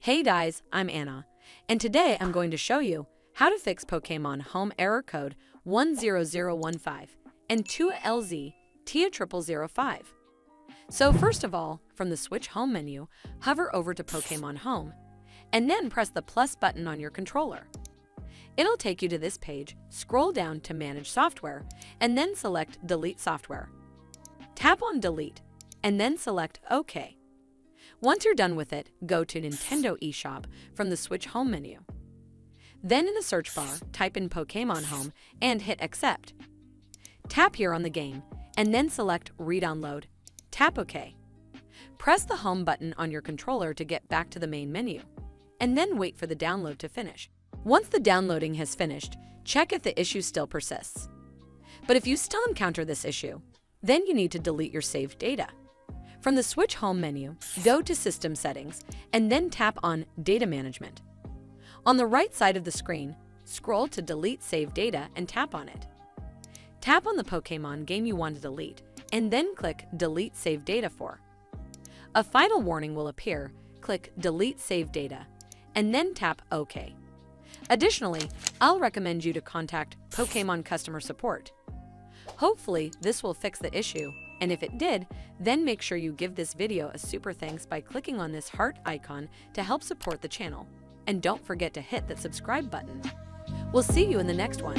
Hey guys, I'm Anna, and today I'm going to show you how to fix Pokémon Home Error Code 10015 and 2ALZTA0005. So first of all, from the Switch Home menu, hover over to Pokémon Home, and then press the plus button on your controller. It'll take you to this page, scroll down to Manage Software, and then select Delete Software. Tap on Delete, and then select OK. Once you're done with it, go to Nintendo eShop from the Switch Home menu. Then in the search bar, type in Pokémon Home and hit Accept. Tap here on the game, and then select Redownload. Tap OK. Press the Home button on your controller to get back to the main menu, and then wait for the download to finish. Once the downloading has finished, check if the issue still persists. But if you still encounter this issue, then you need to delete your saved data. From the Switch Home menu, go to System Settings and then tap on Data Management. On the right side of the screen, scroll to Delete Saved Data and tap on it. Tap on the Pokémon game you want to delete and then click Delete Saved Data for. A final warning will appear, click Delete Saved Data, and then tap OK. Additionally, I'll recommend you to contact Pokémon customer support. Hopefully, this will fix the issue, and if it did, then make sure you give this video a super thanks by clicking on this heart icon to help support the channel. And don't forget to hit that subscribe button. We'll see you in the next one.